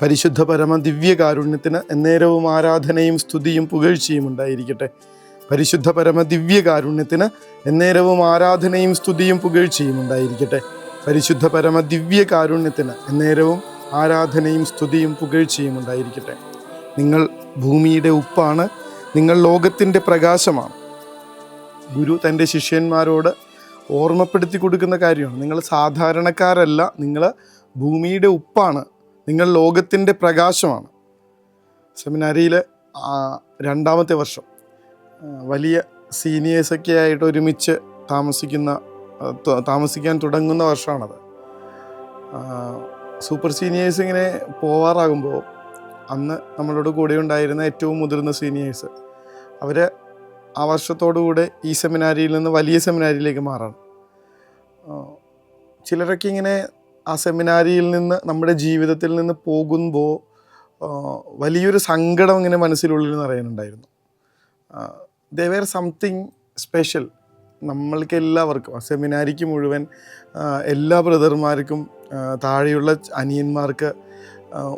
പരിശുദ്ധ പരമ ദിവ്യകാരുണ്യത്തിന് എന്നേരവും ആരാധനയും സ്തുതിയും പുകഴ്ചയും ഉണ്ടായിരിക്കട്ടെ. പരിശുദ്ധ പരമ ദിവ്യകാരുണ്യത്തിന് എന്നേരവും ആരാധനയും സ്തുതിയും പുകഴ്ചയും ഉണ്ടായിരിക്കട്ടെ. പരിശുദ്ധ പരമ ദിവ്യകാരുണ്യത്തിന് എന്നേരവും ആരാധനയും സ്തുതിയും പുകഴ്ചയും ഉണ്ടായിരിക്കട്ടെ. നിങ്ങൾ ഭൂമിയുടെ ഉപ്പാണ്, നിങ്ങൾ ലോകത്തിൻ്റെ പ്രകാശമാണ്. ഗുരു തൻ്റെ ശിഷ്യന്മാരോട് ഓർമ്മപ്പെടുത്തി കൊടുക്കുന്ന കാര്യമാണ്. നിങ്ങൾ സാധാരണക്കാരല്ല, നിങ്ങൾ ഭൂമിയുടെ ഉപ്പാണ്, നിങ്ങൾ ലോകത്തിൻ്റെ പ്രകാശമാണ്. സെമിനാരിയിൽ 2ാമത്തെ വർഷം വലിയ സീനിയേഴ്സൊക്കെ ആയിട്ട് ഒരുമിച്ച് താമസിക്കാൻ തുടങ്ങുന്ന വർഷമാണത്. സൂപ്പർ സീനിയേഴ്സ് ഇങ്ങനെ പോവാറാകുമ്പോൾ അന്ന് നമ്മളോട് കൂടെ ഉണ്ടായിരുന്ന ഏറ്റവും മുതിർന്ന സീനിയേഴ്സ് അവർ ആ വർഷത്തോടുകൂടെ ഈ സെമിനാരിയിൽ നിന്ന് വലിയ സെമിനാരിയിലേക്ക് മാറാണ്. ചിലരൊക്കെ ഇങ്ങനെ ആ സെമിനാരിയിൽ നിന്ന് നമ്മുടെ ജീവിതത്തിൽ നിന്ന് പോകുമ്പോൾ വലിയൊരു സങ്കടം ഇങ്ങനെ മനസ്സിനുള്ളിൽ നിറയാനുണ്ടായിരുന്നു. They were something special. നമ്മൾക്ക് എല്ലാവർക്കും, ആ സെമിനാരിക്ക് മുഴുവൻ എല്ലാ ബ്രദർമാർക്കും താഴെയുള്ള അനിയന്മാർക്ക്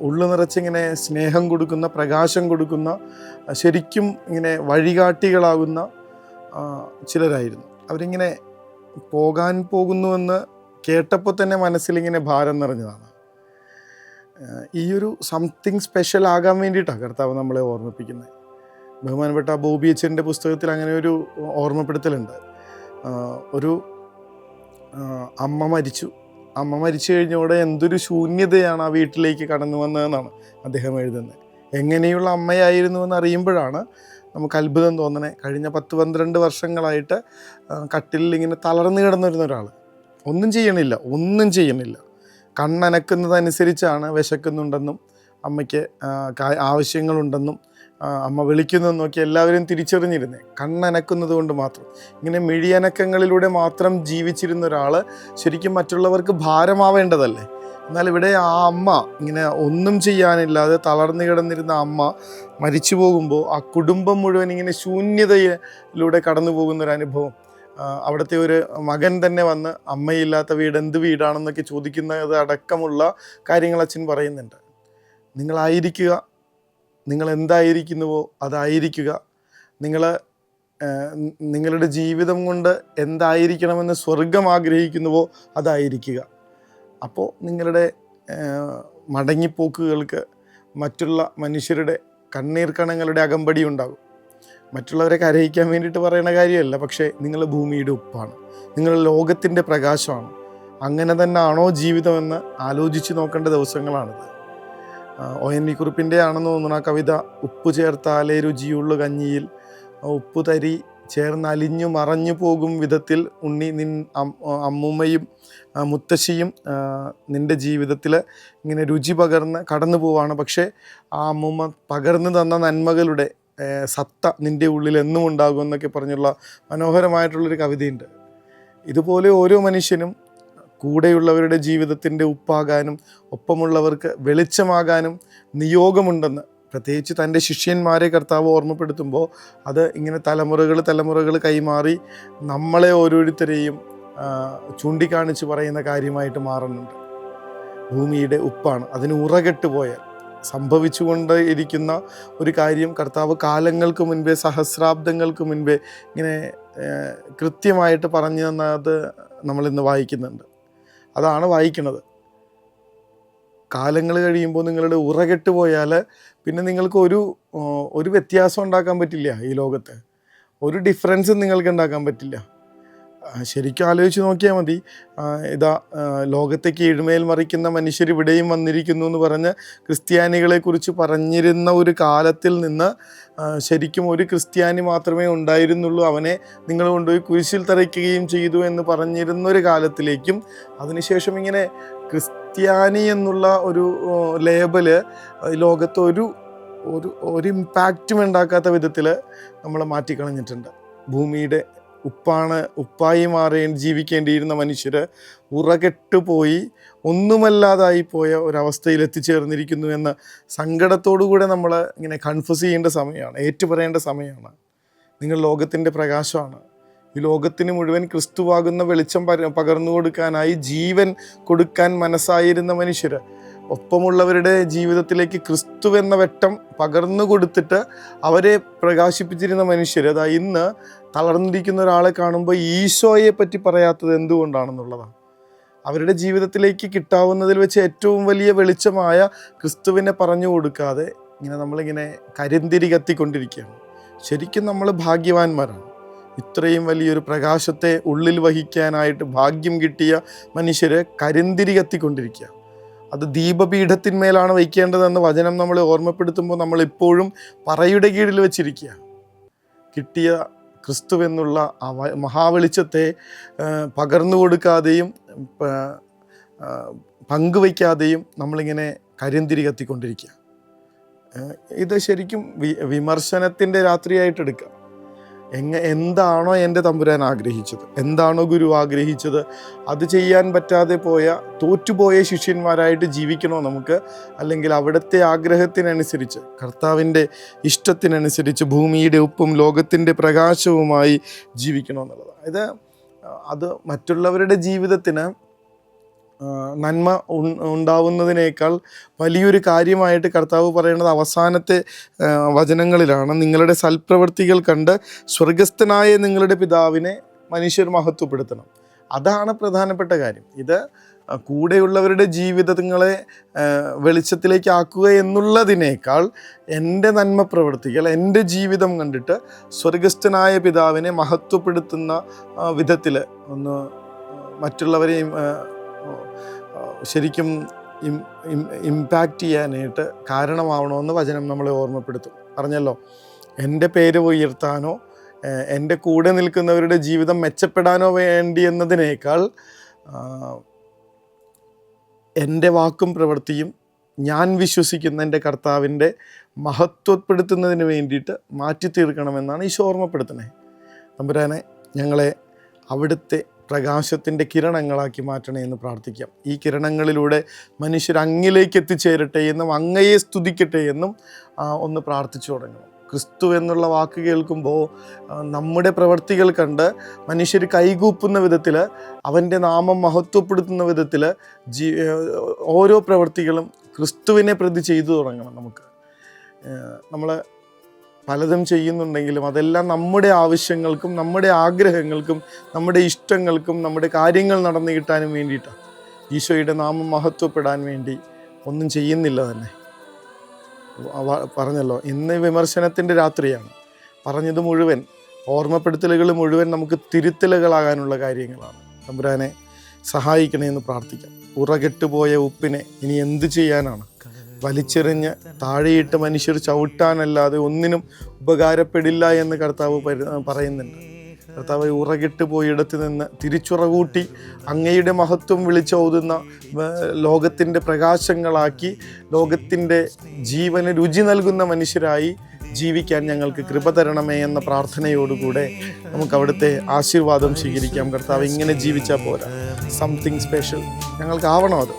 ഉള്ളു നിറച്ചിങ്ങനെ സ്നേഹം കൊടുക്കുന്ന, പ്രകാശം കൊടുക്കുന്ന, ശരിക്കും ഇങ്ങനെ വഴികാട്ടികളാകുന്ന ചിലരായിരുന്നു. അവരിങ്ങനെ പോകാൻ പോകുന്നുവെന്ന് കേട്ടപ്പോൾ തന്നെ മനസ്സിലിങ്ങനെ ഭാരം നിറഞ്ഞതാണ്. ഈ ഒരു സംതിങ് സ്പെഷ്യൽ ആകാൻ വേണ്ടിയിട്ടാണ് കർത്താവ് നമ്മളെ ഓർമ്മിപ്പിക്കുന്നത്. ബഹുമാനപ്പെട്ട ബോബി അച്ഛൻ്റെ പുസ്തകത്തിൽ അങ്ങനെ ഒരു ഓർമ്മപ്പെടുത്തലുണ്ട്. ഒരു അമ്മ മരിച്ചു കഴിഞ്ഞോടെ എന്തൊരു ശൂന്യതയാണ് ആ വീട്ടിലേക്ക് കടന്നു വന്നതെന്നാണ് അദ്ദേഹം എഴുതുന്നത്. എങ്ങനെയുള്ള അമ്മയായിരുന്നുവെന്ന് അറിയുമ്പോഴാണ് നമുക്ക് അത്ഭുതം തോന്നണേ. കഴിഞ്ഞ 10-12 വർഷങ്ങളായിട്ട് കട്ടിലിൽ ഇങ്ങനെ തളർന്നു കിടന്നിരുന്ന ഒരാൾ, ഒന്നും ചെയ്യണില്ല. കണ്ണനക്കുന്നതനുസരിച്ചാണ് വിശക്കുന്നുണ്ടെന്നും അമ്മയ്ക്ക് ആവശ്യങ്ങളുണ്ടെന്നും അമ്മ വിളിക്കുന്നതെന്ന് നോക്കി എല്ലാവരും തിരിച്ചറിഞ്ഞിരുന്നേ. കണ്ണനക്കുന്നത് കൊണ്ട് മാത്രം, ഇങ്ങനെ മിഴിയനക്കങ്ങളിലൂടെ മാത്രം ജീവിച്ചിരുന്ന ഒരാൾ ശരിക്കും മറ്റുള്ളവർക്ക് ഭാരമാവേണ്ടതല്ലേ. എന്നാൽ ഇവിടെ ആ അമ്മ ഇങ്ങനെ ഒന്നും ചെയ്യാനില്ലാതെ തളർന്നു കിടന്നിരുന്ന അമ്മ മരിച്ചു പോകുമ്പോൾ ആ കുടുംബം മുഴുവൻ ഇങ്ങനെ ശൂന്യതയിലൂടെ കടന്നു പോകുന്നൊരനുഭവം. അവിടുത്തെ ഒരു മകൻ തന്നെ വന്ന് അമ്മയില്ലാത്ത വീട് എന്ത് വീടാണെന്നൊക്കെ ചോദിക്കുന്നത് അടക്കമുള്ള കാര്യങ്ങൾ അച്ഛൻ പറയുന്നുണ്ട്. നിങ്ങളായിരിക്കുക, നിങ്ങൾ എന്തായിരിക്കുന്നുവോ അതായിരിക്കുക. നിങ്ങളുടെ ജീവിതം കൊണ്ട് എന്തായിരിക്കണമെന്ന് സ്വർഗം ആഗ്രഹിക്കുന്നുവോ അതായിരിക്കുക. അപ്പോൾ നിങ്ങളുടെ മടങ്ങിപ്പോക്കുകൾക്ക് മറ്റുള്ള മനുഷ്യരുടെ കണ്ണീർ കണങ്ങളുടെ അകമ്പടി ഉണ്ടാകും. മറ്റുള്ളവരെ കരയിക്കാൻ വേണ്ടിയിട്ട് പറയുന്ന കാര്യമല്ല, പക്ഷേ നിങ്ങൾ ഭൂമിയുടെ ഉപ്പാണ്, നിങ്ങൾ ലോകത്തിൻ്റെ പ്രകാശമാണ്. അങ്ങനെ തന്നെ ആണോ ജീവിതമെന്ന് ആലോചിച്ച് നോക്കേണ്ട ദിവസങ്ങളാണിത്. ONV കുറുപ്പിൻ്റെ ആണെന്ന് തോന്നുന്നു ആ കവിത. ഉപ്പ് ചേർത്താലേ രുചിയുള്ള കഞ്ഞിയിൽ ഉപ്പ് തരി ചേർന്ന് അലിഞ്ഞു മറഞ്ഞു പോകും വിധത്തിൽ ഉണ്ണി അമ്മൂമ്മയും മുത്തശ്ശിയും നിൻ്റെ ജീവിതത്തിൽ ഇങ്ങനെ രുചി പകർന്ന് കടന്നു പോവാണ്. പക്ഷേ ആ അമ്മൂമ്മ പകർന്നു തന്ന നന്മകളുടെ സത്ത നിൻ്റെ ഉള്ളിൽ എന്നും ഉണ്ടാകും എന്നൊക്കെ പറഞ്ഞുള്ള മനോഹരമായിട്ടുള്ളൊരു കവിതയുണ്ട്. ഇതുപോലെ ഓരോ മനുഷ്യനും കൂടെയുള്ളവരുടെ ജീവിതത്തിൻ്റെ ഉപ്പാകാനും ഒപ്പമുള്ളവർക്ക് വെളിച്ചമാകാനും നിയോഗമുണ്ടെന്ന് പ്രത്യേകിച്ച് തൻ്റെ ശിഷ്യന്മാരെ കർത്താവ് ഓർമ്മപ്പെടുത്തുമ്പോൾ അത് ഇങ്ങനെ തലമുറകൾ കൈമാറി നമ്മളെ ഓരോരുത്തരെയും ചൂണ്ടിക്കാണിച്ച് പറയുന്ന കാര്യമായിട്ട് മാറുന്നുണ്ട്. ഭൂമിയുടെ ഉപ്പാണ്. അതിന് ഉറകെട്ട് പോയാൽ സംഭവിച്ചുകൊണ്ട് ഇരിക്കുന്ന ഒരു കാര്യം കർത്താവ് കാലങ്ങൾക്ക് മുൻപേ, സഹസ്രാബ്ദങ്ങൾക്ക് മുൻപേ ഇങ്ങനെ കൃത്യമായിട്ട് പറഞ്ഞു തന്നത് നമ്മളിന്ന് വായിക്കുന്നുണ്ട്. അതാണ് വായിക്കുന്നത്. കാലങ്ങൾ കഴിയുമ്പോൾ നിങ്ങളുടെ ഉറകെട്ട് പോയാൽ പിന്നെ നിങ്ങൾക്ക് ഒരു വ്യത്യാസം ഉണ്ടാക്കാൻ പറ്റില്ല. ഈ ലോകത്ത് ഒരു ഡിഫറൻസും നിങ്ങൾക്ക് ഉണ്ടാക്കാൻ പറ്റില്ല. ശരിക്കും ആലോചിച്ച് നോക്കിയാൽ മതി. ലോകത്തെ കീഴ്മേൽ മറിക്കുന്ന മനുഷ്യർ ഇവിടെയും വന്നിരിക്കുന്നു എന്ന് പറഞ്ഞ് ക്രിസ്ത്യാനികളെക്കുറിച്ച് പറഞ്ഞിരുന്ന ഒരു കാലത്തിൽ നിന്ന് ശരിക്കും ഒരു ക്രിസ്ത്യാനി മാത്രമേ ഉണ്ടായിരുന്നുള്ളൂ, അവനെ നിങ്ങൾ കൊണ്ടുപോയി കുരിശിൽ തറയ്ക്കുകയും ചെയ്തു എന്ന് പറഞ്ഞിരുന്നൊരു കാലത്തിലേക്കും അതിനുശേഷം ഇങ്ങനെ ക്രിസ്ത്യാനി എന്നുള്ള ഒരു ലേബല് ലോകത്ത് ഒരു ഇമ്പാക്റ്റും ഉണ്ടാക്കാത്ത വിധത്തിൽ നമ്മൾ മാറ്റിക്കളഞ്ഞിട്ടുണ്ട്. ഭൂമിയുടെ ഉപ്പായി ജീവിക്കേണ്ടിയിരുന്ന മനുഷ്യർ ഉറകെട്ടുപോയി ഒന്നുമല്ലാതായി പോയ ഒരവസ്ഥയിൽ എത്തിച്ചേർന്നിരിക്കുന്നു എന്ന സങ്കടത്തോടുകൂടെ നമ്മൾ ഇങ്ങനെ കൺഫ്യൂസ് ചെയ്യേണ്ട സമയമാണ്, ഏറ്റുപറയേണ്ട സമയമാണ്. നിങ്ങൾ ലോകത്തിൻ്റെ പ്രകാശമാണ്. ഈ ലോകത്തിന് മുഴുവൻ ക്രിസ്തുവാകുന്ന വെളിച്ചം പകർന്നു കൊടുക്കാനായി ജീവൻ കൊടുക്കാൻ മനസ്സായിരുന്ന മനുഷ്യർ ഒപ്പമുള്ളവരുടെ ജീവിതത്തിലേക്ക് ക്രിസ്തു എന്ന വെട്ടം പകർന്നു കൊടുത്തിട്ട് അവരെ പ്രകാശിപ്പിച്ചിരുന്ന മനുഷ്യർ അതാ ഇന്ന് തളർന്നിരിക്കുന്ന ഒരാളെ കാണുമ്പോൾ ഈശോയെ പറ്റി പറയാത്തത് എന്തുകൊണ്ടാണെന്നുള്ളതാണ്. അവരുടെ ജീവിതത്തിലേക്ക് കിട്ടാവുന്നതിൽ വെച്ച് ഏറ്റവും വലിയ വെളിച്ചമായ ക്രിസ്തുവിനെ പറഞ്ഞു കൊടുക്കാതെ നമ്മളിങ്ങനെ കരിന്തിരി കത്തിക്കൊണ്ടിരിക്കുകയാണ്. ശരിക്കും നമ്മൾ ഭാഗ്യവാന്മാരാണ്. ഇത്രയും വലിയൊരു പ്രകാശത്തെ ഉള്ളിൽ വഹിക്കാനായിട്ട് ഭാഗ്യം കിട്ടിയ മനുഷ്യരെ കരിന്തിരി കത്തിക്കൊണ്ടിരിക്കുക. അത് ദീപപീഠത്തിന്മേലാണ് വയ്ക്കേണ്ടതെന്ന് വചനം നമ്മളെ ഓർമ്മപ്പെടുത്തുമ്പോൾ നമ്മളിപ്പോഴും പറയുടെ കീഴിൽ വെച്ചിരിക്കുക. കിട്ടിയ ക്രിസ്തുവെന്നുള്ള ആ മഹാവെളിച്ചത്തെ പകർന്നു കൊടുക്കാതെയും പങ്കുവയ്ക്കാതെയും നമ്മളിങ്ങനെ കരിന്തിരി കത്തിക്കൊണ്ടിരിക്കുക. ഇത് ശരിക്കും വിമർശനത്തിൻ്റെ രാത്രിയായിട്ട് എടുക്കുക. എന്താണോ എൻ്റെ തമ്പുരാൻ ആഗ്രഹിച്ചത്, എന്താണോ ഗുരു ആഗ്രഹിച്ചത്, അത് ചെയ്യാൻ പറ്റാതെ തോറ്റുപോയ ശിഷ്യന്മാരായിട്ട് ജീവിക്കണോ നമുക്ക്, അല്ലെങ്കിൽ അവിടുത്തെ ആഗ്രഹത്തിനനുസരിച്ച് കർത്താവിൻ്റെ ഇഷ്ടത്തിനനുസരിച്ച് ഭൂമിയുടെ ഉപ്പും ലോകത്തിൻ്റെ പ്രകാശവുമായി ജീവിക്കണോ എന്നുള്ളത്. അത് മറ്റുള്ളവരുടെ ജീവിതത്തിന് നന്മ ഉണ്ടാവുന്നതിനേക്കാൾ വലിയൊരു കാര്യമായിട്ട് കർത്താവ് പറയുന്നത് അവസാനത്തെ വചനങ്ങളിലാണ്. നിങ്ങളുടെ സൽപ്രവൃത്തികൾ കണ്ട് സ്വർഗസ്ഥനായ നിങ്ങളുടെ പിതാവിനെ മനുഷ്യർ മഹത്വപ്പെടുത്തണം. അതാണ് പ്രധാനപ്പെട്ട കാര്യം. ഇത് കൂടെയുള്ളവരുടെ ജീവിതങ്ങളെ വെളിച്ചത്തിലേക്ക് ആക്കുക എന്നുള്ളതിനേക്കാൾ എൻ്റെ നന്മ പ്രവൃത്തികൾ, എൻ്റെ ജീവിതം കണ്ടിട്ട് സ്വർഗസ്ഥനായ പിതാവിനെ മഹത്വപ്പെടുത്തുന്ന വിധത്തിൽ ഒന്ന് മറ്റുള്ളവരെയും ശരിക്കും ഇമ്പാക്റ്റ് ചെയ്യാനായിട്ട് കാരണമാവണമെന്ന് വചനം നമ്മളെ ഓർമ്മപ്പെടുത്തും. പറഞ്ഞല്ലോ, എൻ്റെ പേര് ഉയർത്താനോ എൻ്റെ കൂടെ നിൽക്കുന്നവരുടെ ജീവിതം മെച്ചപ്പെടാനോ വേണ്ടി എന്നതിനേക്കാൾ എൻ്റെ വാക്കും പ്രവൃത്തിയും ഞാൻ വിശ്വസിക്കുന്ന എൻ്റെ കർത്താവിൻ്റെ മഹത്വപ്പെടുത്തുന്നതിന് വേണ്ടിയിട്ട് മാറ്റി തീർക്കണമെന്നാണ് ഈശോ ഓർമ്മപ്പെടുത്തുന്നത്. തമ്പുരാനെ, ഞങ്ങളെ അവിടുത്തെ പ്രകാശത്തിൻ്റെ കിരണങ്ങളാക്കി മാറ്റണേ എന്ന് പ്രാർത്ഥിക്കാം. ഈ കിരണങ്ങളിലൂടെ മനുഷ്യർ അങ്ങിലേക്ക് എത്തിച്ചേരട്ടെ എന്നും അങ്ങയെ സ്തുതിക്കട്ടെ എന്നും ഒന്ന് പ്രാർത്ഥിച്ചു തുടങ്ങണം. ക്രിസ്തു എന്നുള്ള വാക്ക് കേൾക്കുമ്പോൾ നമ്മുടെ പ്രവർത്തികൾ കണ്ട് മനുഷ്യർ കൈകൂപ്പുന്ന വിധത്തിൽ, അവൻ്റെ നാമം മഹത്വപ്പെടുത്തുന്ന വിധത്തിൽ ഓരോ പ്രവൃത്തികളും ക്രിസ്തുവിനെ പ്രതി ചെയ്തു തുടങ്ങണം. നമ്മൾ പലതും ചെയ്യുന്നുണ്ടെങ്കിലും അതെല്ലാം നമ്മുടെ ആവശ്യങ്ങൾക്കും നമ്മുടെ ആഗ്രഹങ്ങൾക്കും നമ്മുടെ ഇഷ്ടങ്ങൾക്കും നമ്മുടെ കാര്യങ്ങൾ നടന്നു കിട്ടാനും വേണ്ടിയിട്ടാണ്. ഈശോയുടെ നാമം മഹത്വപ്പെടാൻ വേണ്ടി ഒന്നും ചെയ്യുന്നില്ല തന്നെ. പറഞ്ഞല്ലോ, ഇന്ന് വിമർശനത്തിൻ്റെ രാത്രിയാണ്. പറഞ്ഞത് മുഴുവൻ, ഓർമ്മപ്പെടുത്തലുകൾ മുഴുവൻ നമുക്ക് തിരുത്തലുകളാകാനുള്ള കാര്യങ്ങളാണ്. തമ്പുരാനെ സഹായിക്കണേ എന്ന് പ്രാർത്ഥിക്കാം. ഉറകെട്ടുപോയ ഉപ്പിനെ ഇനി എന്ത് ചെയ്യാനാണ്? വലിച്ചെറിഞ്ഞ് താഴെയിട്ട് മനുഷ്യർ ചവിട്ടാനല്ലാതെ ഒന്നിനും ഉപകാരപ്പെടില്ല എന്ന് കർത്താവ് പറയുന്നുണ്ട്. കർത്താവ് ഉറകിട്ട് പോയിടത്ത് നിന്ന് തിരിച്ചുറകൂട്ടി അങ്ങയുടെ മഹത്വം വിളിച്ചോതുന്ന ലോകത്തിൻ്റെ പ്രകാശങ്ങളാക്കി ലോകത്തിൻ്റെ ജീവന് രുചി നൽകുന്ന മനുഷ്യരായി ജീവിക്കാൻ ഞങ്ങൾക്ക് കൃപ തരണമേ എന്ന പ്രാർത്ഥനയോടുകൂടെ നമുക്ക് അവിടുത്തെ ആശീർവാദം സ്വീകരിക്കാം. കർത്താവ്, ഇങ്ങനെ ജീവിച്ചാൽ പോരാ, സംതിങ് സ്പെഷ്യൽ ഞങ്ങൾക്കാവണം. അത്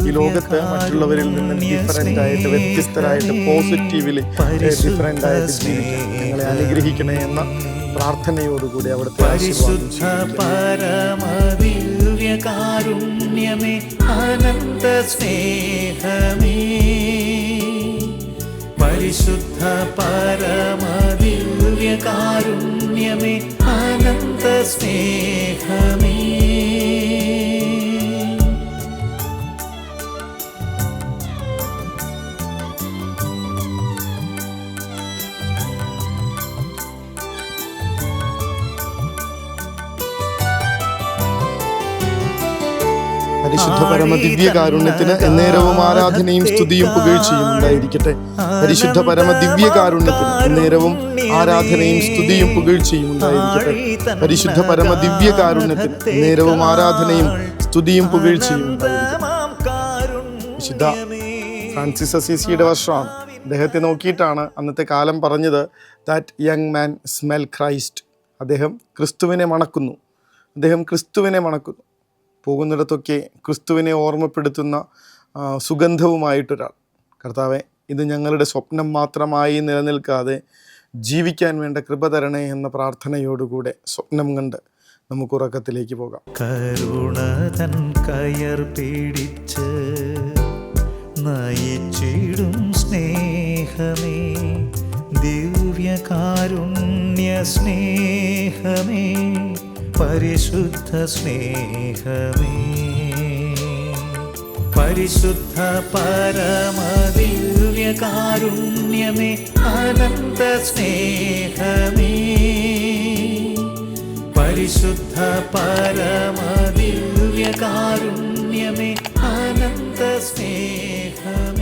ഈ ലോകത്ത് മറ്റുള്ളവരിൽ നിന്ന് ഡിഫറൻ്റ് ആയിട്ട്, വ്യത്യസ്തരായിട്ട്, പോസിറ്റീവ്ലി ഡിഫറൻ്റ് ആയിട്ട് ജീവിക്കാൻ ഞങ്ങളെ അനുഗ്രഹിക്കണേ എന്ന പ്രാർത്ഥനയോടുകൂടി അവിടുത്തെ പരമദിവ്യകാരുണ്യമേ, അനന്ത സ്നേഹമേ, പരിശുദ്ധ പരമദിവ്യകാരുണ്യമേ, അനന്ത സ്നേഹമേ. പരിശുദ്ധ പരമ ദിവ്യകാരുണ്യത്തിന് എന്നേരവും ആരാധനയും സ്തുതിയും പുകഴ്ചയും ഉണ്ടായിരിക്കട്ടെ. പരിശുദ്ധ പരമ ദിവ്യകാരുണ്യത്തിന് എന്നേരവും ആരാധനയും സ്തുതിയും പുകഴ്ചയും ഉണ്ടായിരിക്കട്ടെ. പരിശുദ്ധ പരമ ദിവ്യകാരുണ്യത്തിന് എന്നേരവും ആരാധനയും സ്തുതിയും പുകഴ്ചയും ഉണ്ടായിരിക്കട്ടെ. വിശുദ്ധ ഫ്രാൻസിസ് അസീസിയുടെ വർഷമാണ്. അദ്ദേഹത്തെ നോക്കിയിട്ടാണ് അന്നത്തെ കാലം പറഞ്ഞത്, that young man smell Christ. അദ്ദേഹം ക്രിസ്തുവിനെ മണക്കുന്നു. പോകുന്നിടത്തൊക്കെ ക്രിസ്തുവിനെ ഓർമ്മപ്പെടുത്തുന്ന സുഗന്ധവുമായിട്ടൊരാൾ. കർത്താവെ, ഇത് ഞങ്ങളുടെ സ്വപ്നം മാത്രമായി നിലനിൽക്കാതെ ജീവിക്കാൻ വേണ്ട കൃപ തരണേ എന്ന പ്രാർത്ഥനയോടുകൂടെ സ്വപ്നം കണ്ട് നമുക്ക് ഉറക്കത്തിലേക്ക് പോകാം. കരുണ തൻ കയർ പിടിച്ച് നയിച്ചിടും സ്നേഹമേ, ദിവ്യകാരുണ്യ സ്നേഹമേ, പരിശുദ്ധ സ്നേഹമേ, പരിശുദ്ധ പരമദിവ്യകാരുണ്യമേ, അനന്ത സ്നേഹമേ, പരിശുദ്ധ പരമദിവ്യകാരുണ്യമേ, അനന്ത സ്നേഹമേ.